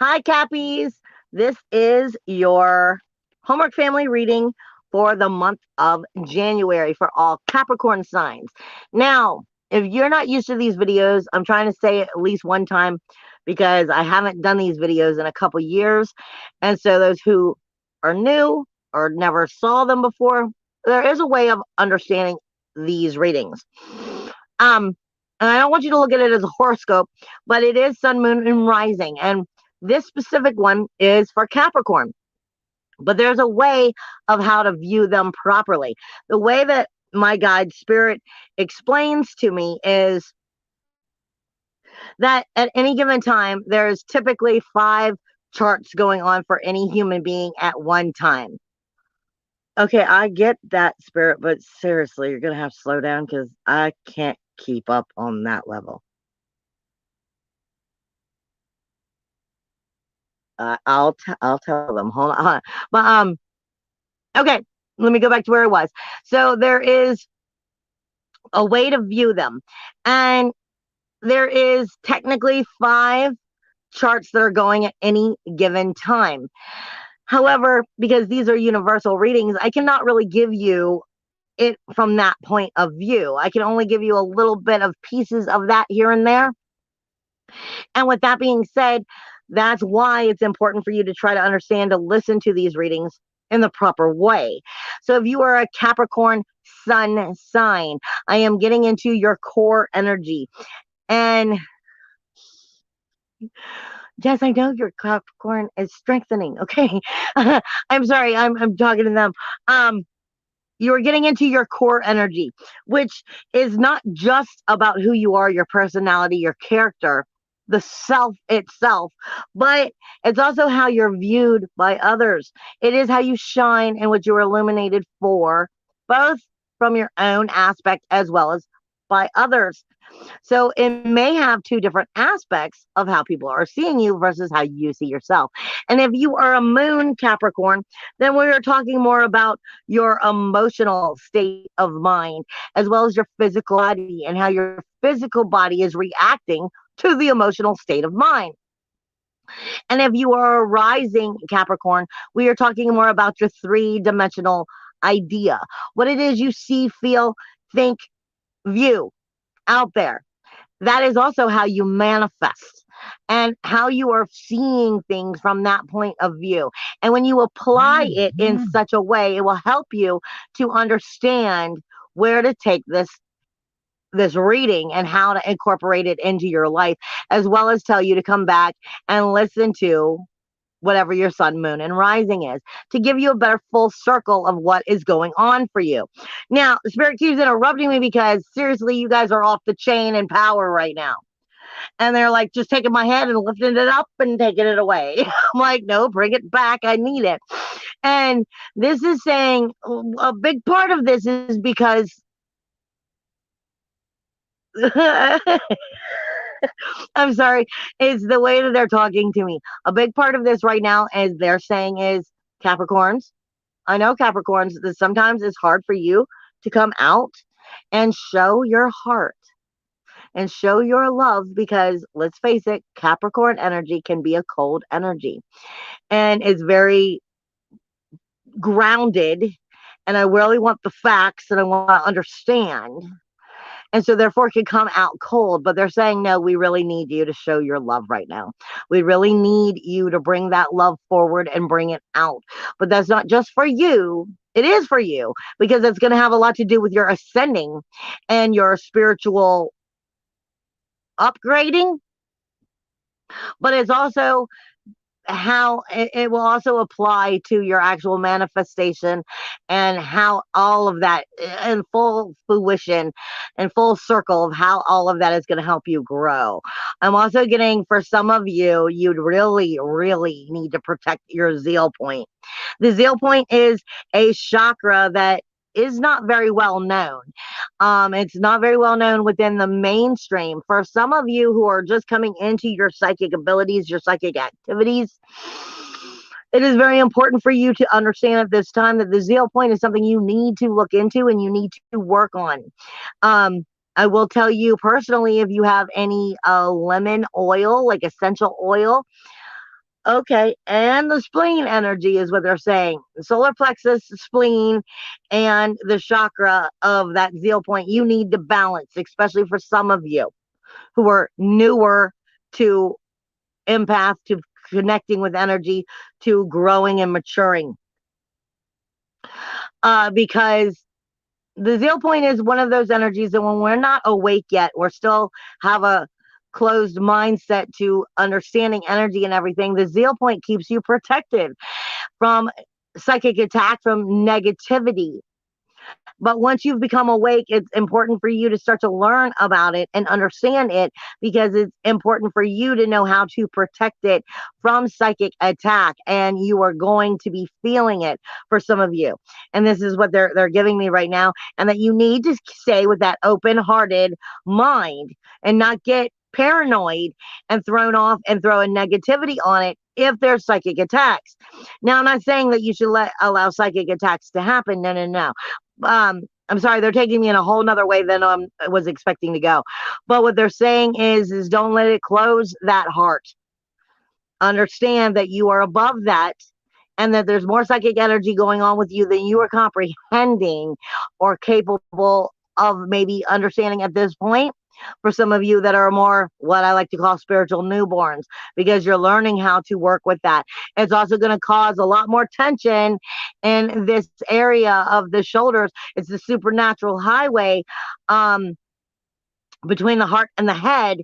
Hi, Cappies. This is your homework family reading for the month of January for all Capricorn signs. Now, if you're not used to these videos, I'm trying to say it at least one time because I haven't done these videos in a couple years. And so, those who are new or never saw them before, there is a way of understanding these readings. Um, and I don't want you to look at it as a horoscope, but it is sun, moon, and rising. And this specific one is for Capricorn, but there's a way of how to view them properly. The way that my guide spirit explains to me is that at any given time, there's typically 5 charts going on for any human being at one time. Okay, I get that, spirit, but seriously, you're going to have to slow down because I can't keep up on that level. I'll tell them. Hold on. But okay, let me go back to where I was. So there is a way to view them, and there is technically 5 charts that are going at any given time. However, because these are universal readings, I cannot really give you it from that point of view. I can only give you a little bit of pieces of that here and there. And with that being said, that's why it's important for you to try to understand, to listen to these readings in the proper way. So if you are a Capricorn sun sign, I am getting into your core energy. And yes, I know your Capricorn is strengthening. Okay. I'm sorry, I'm talking to them. You're getting into your core energy, which is not just about who you are, your personality, your character, the self itself, but it's also how you're viewed by others. It is how you shine and what you're illuminated for, both from your own aspect as well as by others. So it may have 2 different aspects of how people are seeing you versus how you see yourself. And if you are a moon Capricorn, then we are talking more about your emotional state of mind, as well as your physical body and how your physical body is reacting to the emotional state of mind. And if you are a rising Capricorn, we are talking more about your 3 dimensional idea, what it is you see, feel, think, view out there. That is also how you manifest and how you are seeing things from that point of view. And when you apply it in such a way, it will help you to understand where to take this reading and how to incorporate it into your life, as well as tell you to come back and listen to whatever your sun, moon, and rising is, to give you a better full circle of what is going on for you. Now, Spirit keeps interrupting me because seriously, you guys are off the chain in power right now. And they're like just taking my head and lifting it up and taking it away. I'm like, no, bring it back. I need it. And this is saying a big part of this is because I'm sorry, it's the way that they're talking to me. A big part of this right now, as they're saying, is Capricorns. I know Capricorns, that sometimes it's hard for you to come out and show your heart and show your love because let's face it, Capricorn energy can be a cold energy and is very grounded. And I really want the facts and I want to understand. And so therefore it can come out cold, but they're saying, no, we really need you to show your love right now. We really need you to bring that love forward and bring it out. But that's not just for you. It is for you because it's going to have a lot to do with your ascending and your spiritual upgrading. But it's also how it will also apply to your actual manifestation and how all of that in full fruition and full circle of how all of that is going to help you grow. I'm also getting, for some of you, you'd really, really need to protect your zeal point. The zeal point is a chakra that is not very well known. It's not very well known within the mainstream. For some of you who are just coming into your psychic abilities, your psychic activities, it is very important for you to understand at this time that the zeal point is something you need to look into and you need to work on. I will tell you personally, if you have any lemon oil, like essential oil, Okay, and the spleen energy is what they're saying. The solar plexus, spleen, and the chakra of that zeal point you need to balance, especially for some of you who are newer to empath, to connecting with energy, to growing and maturing. Because the zeal point is one of those energies that when we're not awake yet, we're still have a closed mindset to understanding energy and everything. The zeal point keeps you protected from psychic attack, from negativity. But once you've become awake, it's important for you to start to learn about it and understand it, because it's important for you to know how to protect it from psychic attack. And you are going to be feeling it for some of you. And this is what they're giving me right now. And that you need to stay with that open-hearted mind and not get paranoid and thrown off and throw a negativity on it if there's psychic attacks. Now, I'm not saying that you should allow psychic attacks to happen. No, no, no. I'm sorry, they're taking me in a whole nother way than I was expecting to go. But what they're saying is don't let it close that heart. Understand that you are above that, and that there's more psychic energy going on with you than you are comprehending or capable of maybe understanding at this point. For some of you that are more what I like to call spiritual newborns, because you're learning how to work with that. It's also going to cause a lot more tension in this area of the shoulders. It's the supernatural highway between the heart and the head.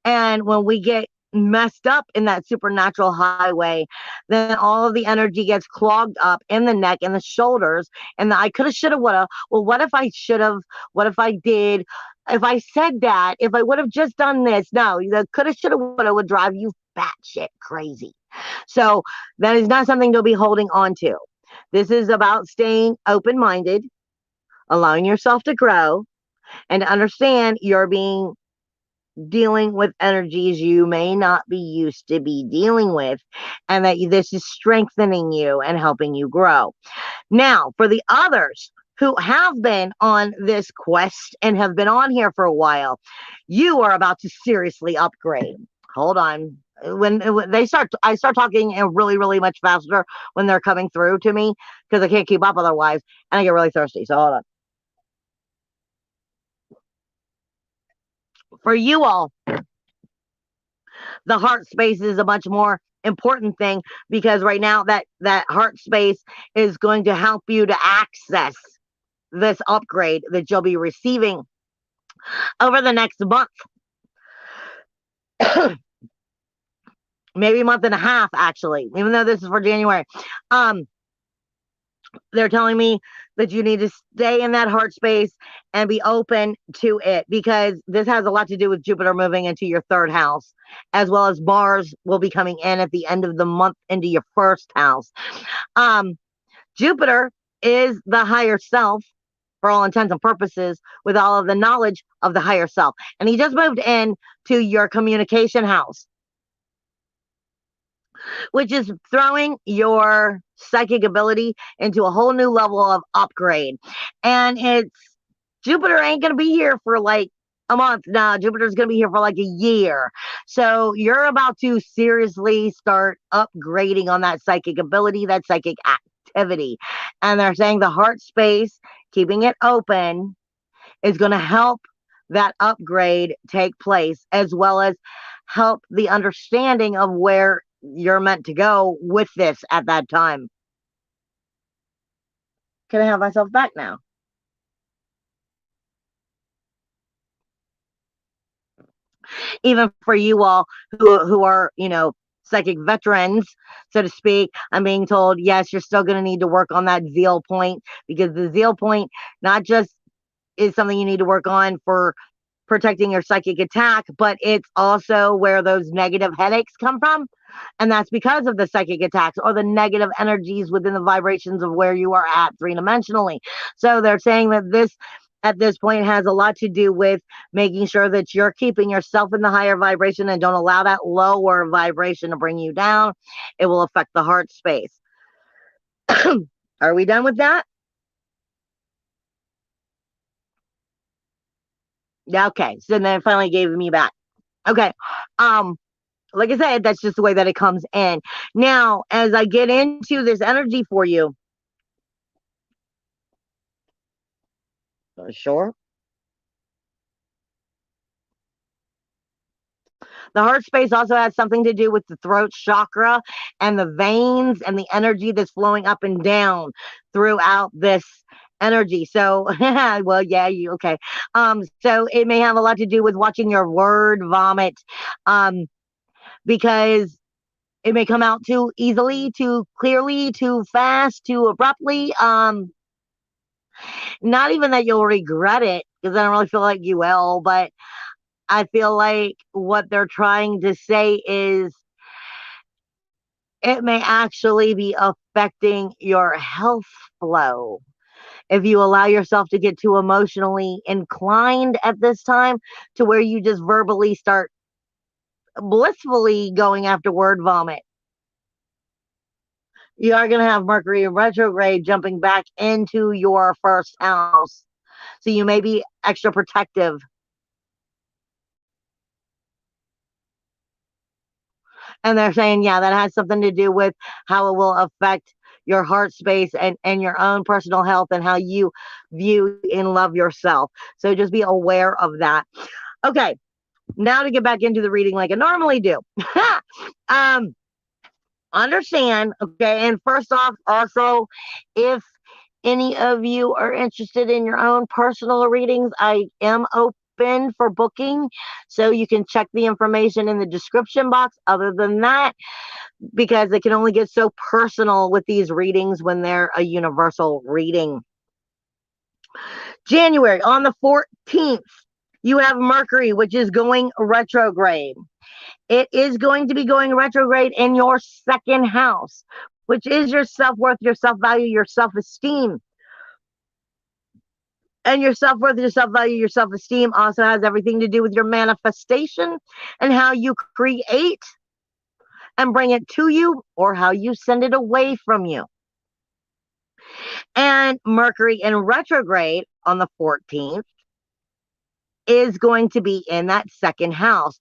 And when we get messed up in that supernatural highway, then all of the energy gets clogged up in the neck and the shoulders. And I could have, should have, would have. Well, what if I should have? What if I did? If I said that, if I would have just done this? No, the coulda, shoulda, woulda would drive you batshit crazy. So that is not something to be holding on to. This is about staying open minded, allowing yourself to grow, and to understand you're being dealing with energies you may not be used to be dealing with, and that this is strengthening you and helping you grow. Now, for the others who have been on this quest and have been on here for a while, you are about to seriously upgrade. Hold on. When they start, I start talking really, really much faster when they're coming through to me, because I can't keep up otherwise, and I get really thirsty. So hold on. For you all, the heart space is a much more important thing, because right now that heart space is going to help you to access this upgrade that you'll be receiving over the next month. Maybe a month and a half, actually, even though this is for January. They're telling me that you need to stay in that heart space and be open to it, because this has a lot to do with Jupiter moving into your third house, as well as Mars will be coming in at the end of the month into your first house. Jupiter is the higher self for all intents and purposes, with all of the knowledge of the higher self. And he just moved in to your communication house, which is throwing your psychic ability into a whole new level of upgrade. And it's Jupiter ain't going to be here for like a month. Nah, Jupiter's going to be here for like a year. So you're about to seriously start upgrading on that psychic ability, that psychic activity. And they're saying the heart space, keeping it open, is going to help that upgrade take place, as well as help the understanding of where you're meant to go with this at that time. Can I have myself back now? Even for you all who are, psychic veterans, so to speak, I'm being told, yes, you're still going to need to work on that zeal point, because the zeal point not just is something you need to work on for protecting your psychic attack, but it's also where those negative headaches come from. And that's because of the psychic attacks or the negative energies within the vibrations of where you are at three-dimensionally. So they're saying that this at this point has a lot to do with making sure that you're keeping yourself in the higher vibration and don't allow that lower vibration to bring you down. It will affect the heart space. Are we done with that? Yeah, okay. So then it finally gave me back. Okay. Like I said, that's just the way that it comes in. Now, as I get into this energy for you, sure. The heart space also has something to do with the throat chakra and the veins and the energy that's flowing up and down throughout this energy. So, well, yeah, you okay. So it may have a lot to do with watching your word vomit, um, because it may come out too easily, too clearly, too fast, too abruptly. Not even that you'll regret it, because I don't really feel like you will, but I feel like what they're trying to say is it may actually be affecting your health flow if you allow yourself to get too emotionally inclined at this time to where you just verbally start blissfully going after word vomit. You are going to have Mercury in retrograde jumping back into your first house. So you may be extra protective. And they're saying, yeah, that has something to do with how it will affect your heart space and your own personal health and how you view and love yourself. So just be aware of that. Okay, now to get back into the reading like I normally do. um, Understand, okay, and first off, also, if any of you are interested in your own personal readings, I am open for booking, so you can check the information in the description box. Other than that, because it can only get so personal with these readings when they're a universal reading. January on the 14th, you have Mercury, which is going retrograde. It is going to be going retrograde in your second house, which is your self worth, your self value, your self esteem. And your self worth, your self value, your self esteem also has everything to do with your manifestation and how you create and bring it to you or how you send it away from you. And Mercury in retrograde on the 14th is going to be in that second house.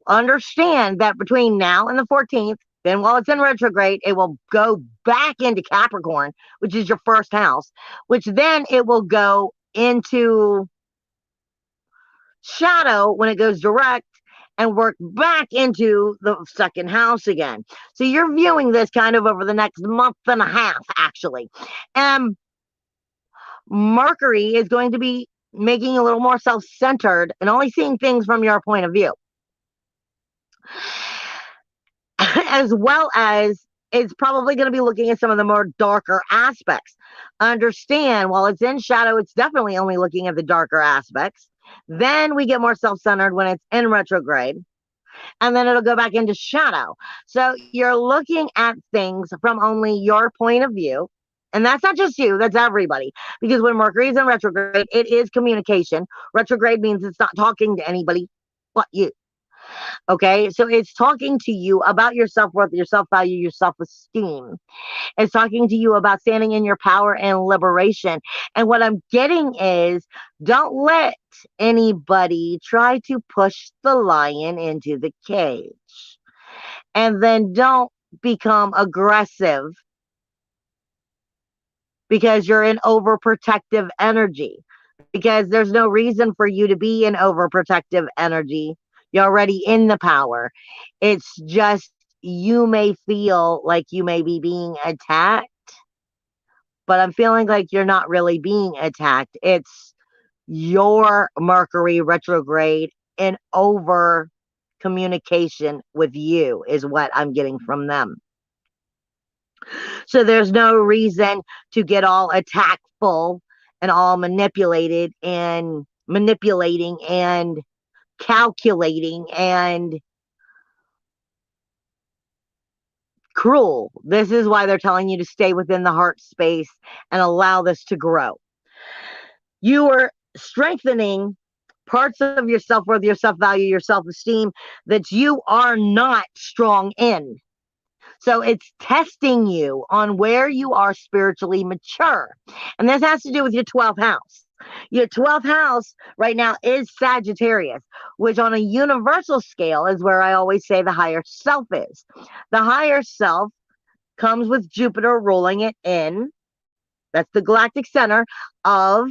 Understand that between now and the 14th, then while it's in retrograde, it will go back into Capricorn, which is your first house, which then it will go into shadow when it goes direct and work back into the second house again. So you're viewing this kind of over the next month and a half, actually. And Mercury is going to be making you a little more self centered and only seeing things from your point of view, as well as it's probably going to be looking at some of the more darker aspects. Understand, while it's in shadow, it's definitely only looking at the darker aspects. Then we get more self centered when it's in retrograde, and then it'll go back into shadow. So you're looking at things from only your point of view. And that's not just you, that's everybody. Because when Mercury is in retrograde, it is communication. Retrograde means it's not talking to anybody but you. Okay, so it's talking to you about your self worth, your self value, your self esteem. It's talking to you about standing in your power and liberation. And what I'm getting is don't let anybody try to push the lion into the cage. And then don't become aggressive because you're in overprotective energy. Because there's no reason for you to be in overprotective energy. You're already in the power. It's just you may feel like you may be being attacked, but I'm feeling like you're not really being attacked. It's your Mercury retrograde and over communication with you is what I'm getting from them. So there's no reason to get all attackful and all manipulated and manipulating and calculating and cruel. This is why they're telling you to stay within the heart space and allow this to grow. You are strengthening parts of your self worth, your self value, your self esteem that you are not strong in. So it's testing you on where you are spiritually mature. And this has to do with your 12th house. Your 12th house right now is Sagittarius, which on a universal scale is where I always say the higher self is. The higher self comes with Jupiter ruling it in. That's the galactic center of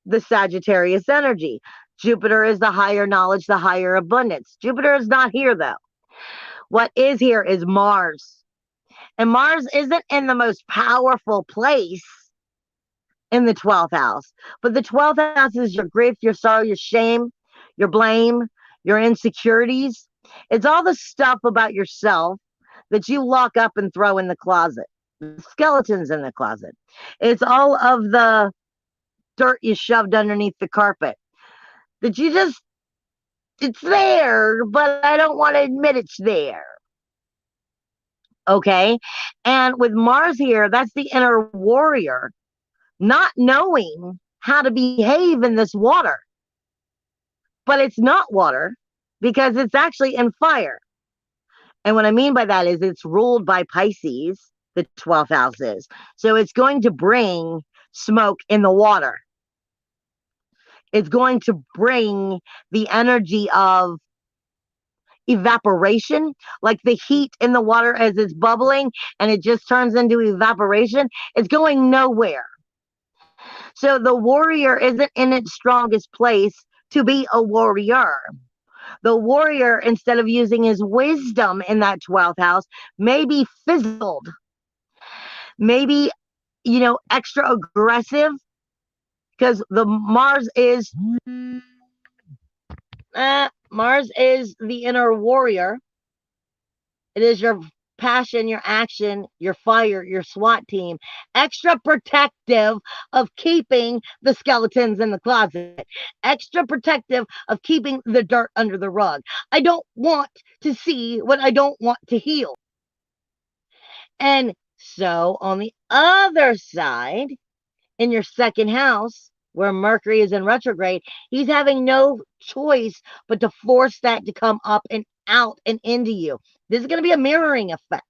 the Sagittarius energy. Jupiter is the higher knowledge, the higher abundance. Jupiter is not here though. What is here is Mars. And Mars isn't in the most powerful place in the 12th house. But the 12th house is your grief, your sorrow, your shame, your blame, your insecurities. It's all the stuff about yourself that you lock up and throw in the closet. The skeletons in the closet. It's all of the dirt you shoved underneath the carpet that you just, it's there, but I don't want to admit it's there. Okay. And with Mars here, that's the inner warrior not knowing how to behave in this water. But it's not water because it's actually in fire. And what I mean by that is it's ruled by Pisces, the 12th house is. So it's going to bring smoke in the water. It's going to bring the energy of evaporation, like the heat in the water as it's bubbling and it just turns into evaporation. It's going nowhere. So the warrior isn't in its strongest place to be a warrior. The warrior, instead of using his wisdom in that 12th house, may be fizzled, maybe, extra aggressive, because the Mars is the inner warrior. It is your passion, your action, your fire, your SWAT team, extra protective of keeping the skeletons in the closet, extra protective of keeping the dirt under the rug. I don't want to see what I don't want to heal. And so on the other side, in your second house, where Mercury is in retrograde, he's having no choice but to force that to come up and out and into you. This is going to be a mirroring effect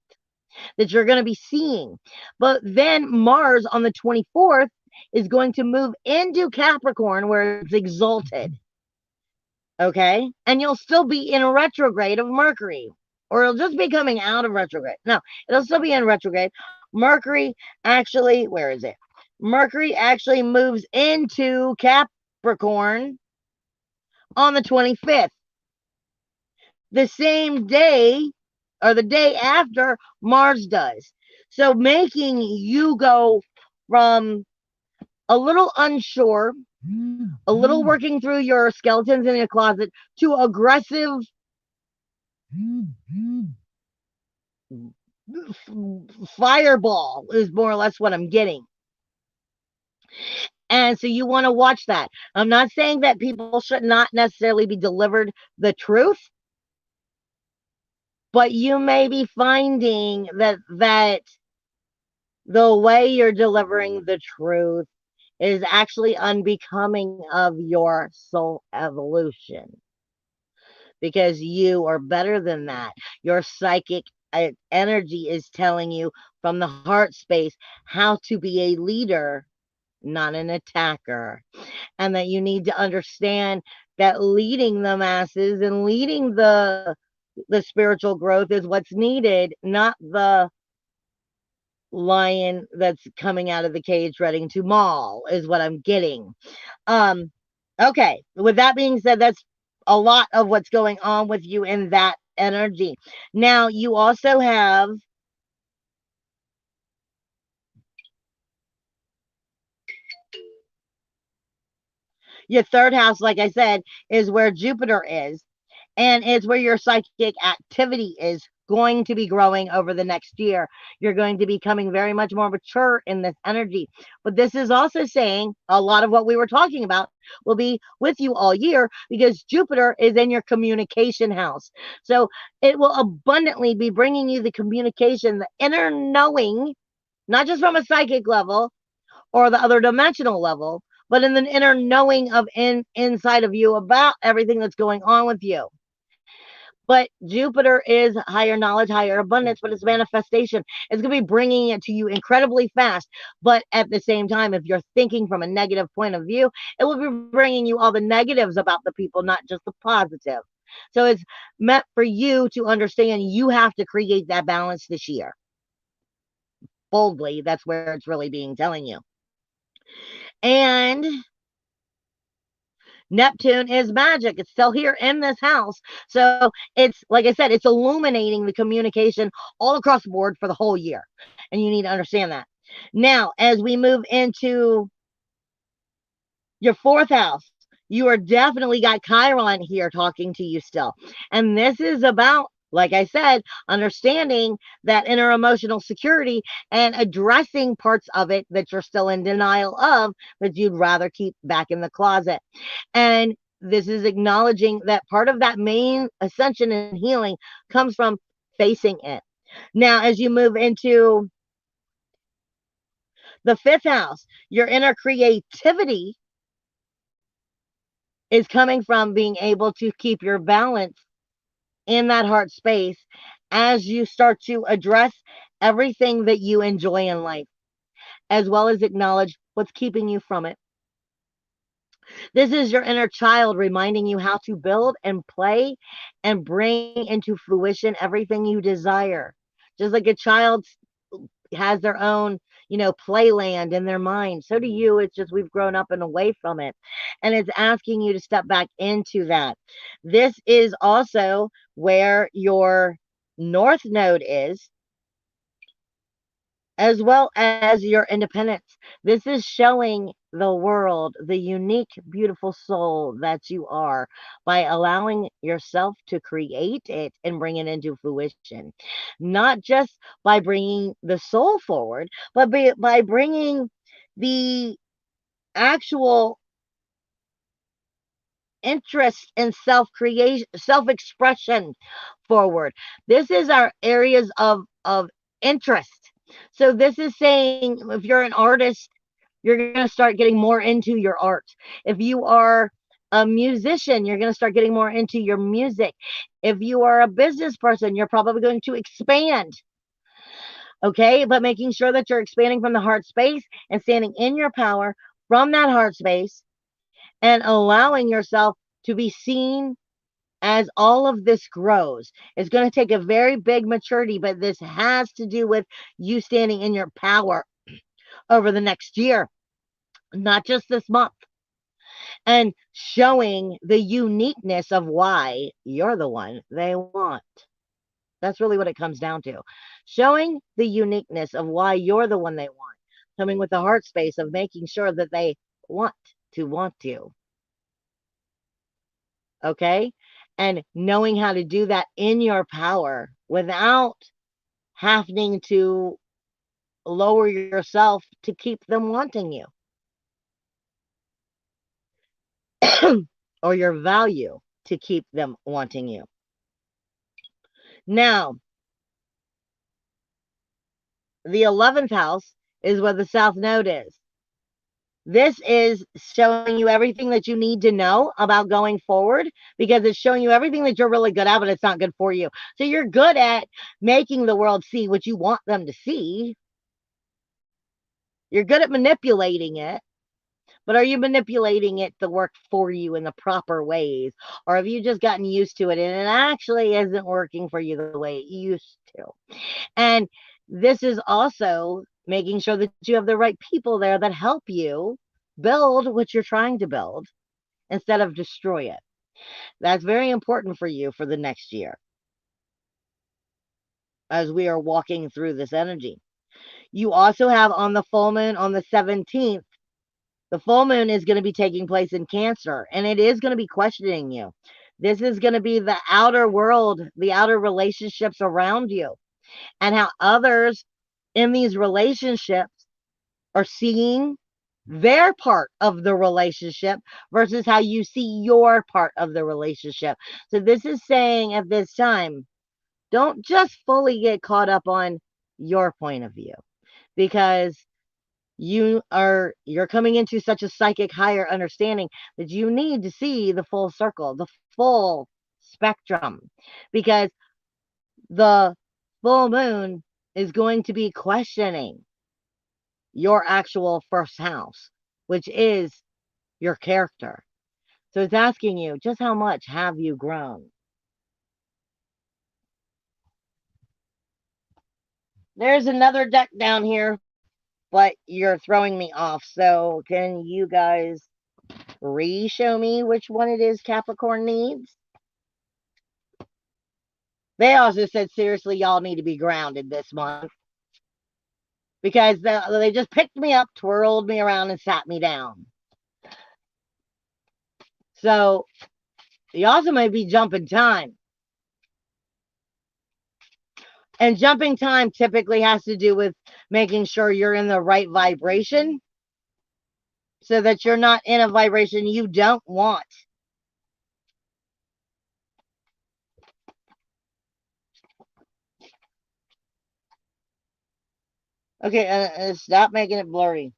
that you're going to be seeing. But then Mars on the 24th is going to move into Capricorn where it's exalted. Okay? And you'll still be in a retrograde of Mercury. Or it'll just be coming out of retrograde. No, it'll still be in retrograde. Mercury actually, where is it? Mercury actually moves into Capricorn on the 25th. The same day or the day after Mars does. So making you go from a little unsure, a little working through your skeletons in your closet, to aggressive fireball is more or less what I'm getting. And so you want to watch that. I'm not saying that people should not necessarily be delivered the truth, but you may be finding that the way you're delivering the truth is actually unbecoming of your soul evolution, because you are better than that. Your psychic energy is telling you from the heart space how to be a leader, not an attacker, and that you need to understand that leading the masses and leading the spiritual growth is what's needed, not the lion that's coming out of the cage ready to maul, is what I'm getting. Okay, with that being said, that's a lot of what's going on with you in that energy. Now you also have your third house, like I said, is where Jupiter is, and it's where your psychic activity is going to be growing over the next year. You're going to be becoming very much more mature in this energy. But this is also saying a lot of what we were talking about will be with you all year, because Jupiter is in your communication house. So it will abundantly be bringing you the communication, the inner knowing, not just from a psychic level or the other dimensional level, but in the inner knowing of inside of you about everything that's going on with you. But Jupiter is higher knowledge, higher abundance, but it's manifestation. It's going to be bringing it to you incredibly fast. But at the same time, if you're thinking from a negative point of view, it will be bringing you all the negatives about the people, not just the positive. So it's meant for you to understand you have to create that balance this year. Boldly, that's where it's really being telling you. And Neptune is magic. It's still here in this house. So it's, like I said, it's illuminating the communication all across the board for the whole year. And you need to understand that. Now, as we move into your fourth house, you are definitely got Chiron here talking to you still. And this is about, like I said, understanding that inner emotional security and addressing parts of it that you're still in denial of, that you'd rather keep back in the closet. And this is acknowledging that part of that main ascension and healing comes from facing it. Now, as you move into the fifth house, your inner creativity is coming from being able to keep your balance in that heart space as you start to address everything that you enjoy in life, as well as acknowledge what's keeping you from it. This is your inner child reminding you how to build and play and bring into fruition everything you desire. Just like a child has their own, playland in their mind. So do you. It's just we've grown up and away from it. And it's asking you to step back into that. This is also where your North Node is, as well as your independence. This is showing the world the unique, beautiful soul that you are by allowing yourself to create it and bring it into fruition. Not just by bringing the soul forward, but by bringing the actual interest in self creation, self expression forward. This is our areas of interest. So this is saying if you're an artist, you're going to start getting more into your art. If you are a musician, you're going to start getting more into your music. If you are a business person, you're probably going to expand. Okay, but making sure that you're expanding from the heart space and standing in your power from that heart space and allowing yourself to be seen as all of this grows. It's going to take a very big maturity, but this has to do with you standing in your power over the next year, not just this month, and showing the uniqueness of why you're the one they want. That's really what it comes down to. Showing the uniqueness of why you're the one they want, coming with the heart space of making sure that they want you. Okay? And knowing how to do that in your power without having to lower yourself to keep them wanting you or your value to keep them wanting you. Now, the 11th house is where the South Node is. This is showing you everything that you need to know about going forward, because it's showing you everything that you're really good at, but it's not good for you. So you're good at making the world see what you want them to see. You're good at manipulating it, but are you manipulating it to work for you in the proper ways? Or have you just gotten used to it and it actually isn't working for you the way it used to? And this is also making sure that you have the right people there that help you build what you're trying to build instead of destroy it. That's very important for you for the next year as we are walking through this energy. You also have on the full moon on the 17th, the full moon is going to be taking place in Cancer, and it is going to be questioning you. This is going to be the outer world, the outer relationships around you, and how others in these relationships are seeing their part of the relationship versus how you see your part of the relationship. So this is saying at this time, don't just fully get caught up on your point of view, because you're coming into such a psychic higher understanding that you need to see the full circle, the full spectrum, because the full moon is going to be questioning your actual first house, which is your character. So it's asking you, just how much have you grown? There's another deck down here, but you're throwing me off. So can you guys re-show me which one it is Capricorn needs? They also said, seriously, y'all need to be grounded this month, because they just picked me up, twirled me around, and sat me down. So you also may be jumping time. And jumping time typically has to do with making sure you're in the right vibration, so that you're not in a vibration you don't want. Okay, stop making it blurry.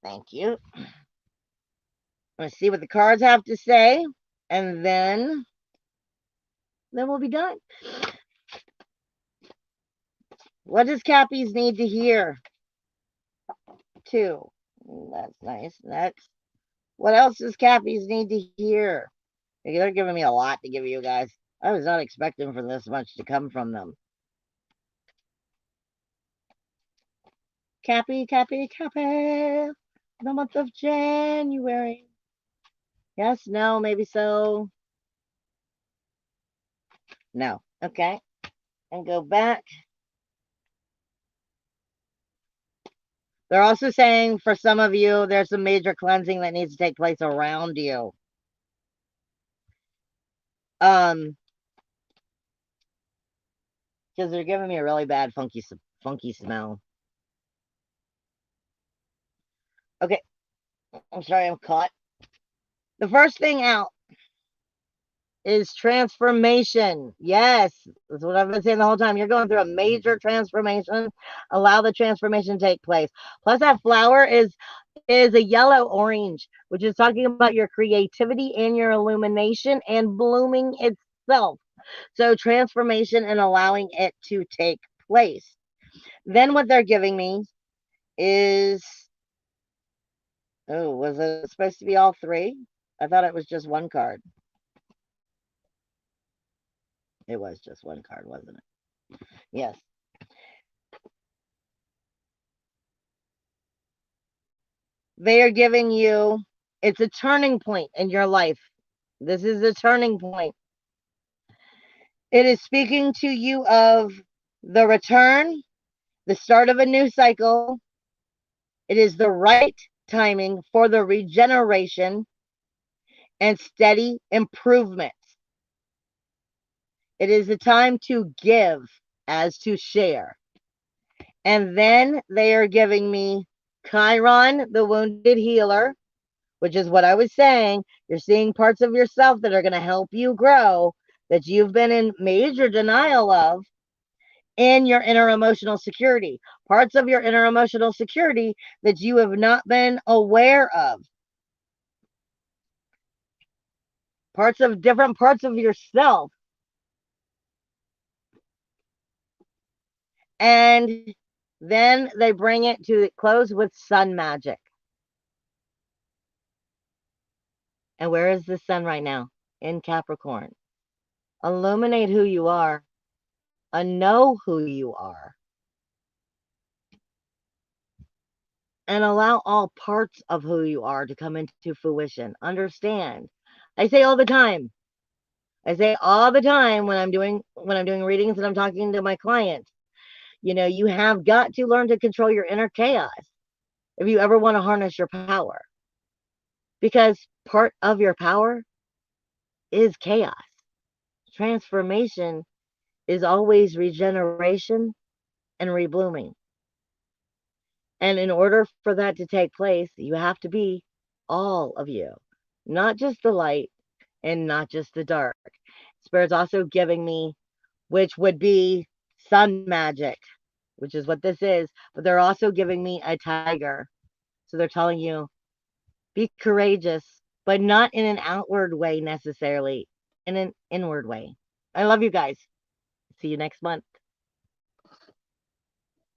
Thank you. Let's see what the cards have to say, and then we'll be done. What does Cappies need to hear? 2. That's nice. Next. What else does Cappies need to hear? They're giving me a lot to give you guys. I was not expecting for this much to come from them. Cappy, Cappy, Cappy. The month of January. Yes, no, maybe so. No. Okay. And go back. They're also saying for some of you, there's some major cleansing that needs to take place around you. Because they're giving me a really bad funky smell. Okay. I'm sorry, I'm caught. The first thing out is transformation. Yes, that's what I've been saying the whole time. You're going through a major transformation. Allow the transformation to take place. Plus, that flower is a yellow orange, which is talking about your creativity and your illumination and blooming itself. So transformation and allowing it to take place. Then what they're giving me is, oh, was it supposed to be all 3? I thought it was just 1 card. It was just 1 card, wasn't it? Yes. They are giving you, it's a turning point in your life. This is a turning point. It is speaking to you of the return, the start of a new cycle. It is the right timing for the regeneration and steady improvement. It is a time to give as to share. And then they are giving me Chiron, the wounded healer, which is what I was saying. You're seeing parts of yourself that are going to help you grow, that you've been in major denial of, in your inner emotional security. Parts of your inner emotional security that you have not been aware of. Different parts of yourself. And then they bring it to close with sun magic. And where is the sun right now? In Capricorn. Illuminate who you are. Know who you are. And allow all parts of who you are to come into fruition. Understand. I say all the time. When I'm doing readings and I'm talking to my clients, you have got to learn to control your inner chaos if you ever want to harness your power. Because part of your power is chaos. Transformation is always regeneration and reblooming. And in order for that to take place, you have to be all of you, not just the light and not just the dark. Spirit's also giving me which would be sun magic, which is what this is. But they're also giving me a tiger. So they're telling you, be courageous, but not in an outward way necessarily, in an inward way. I love you guys. See you next month.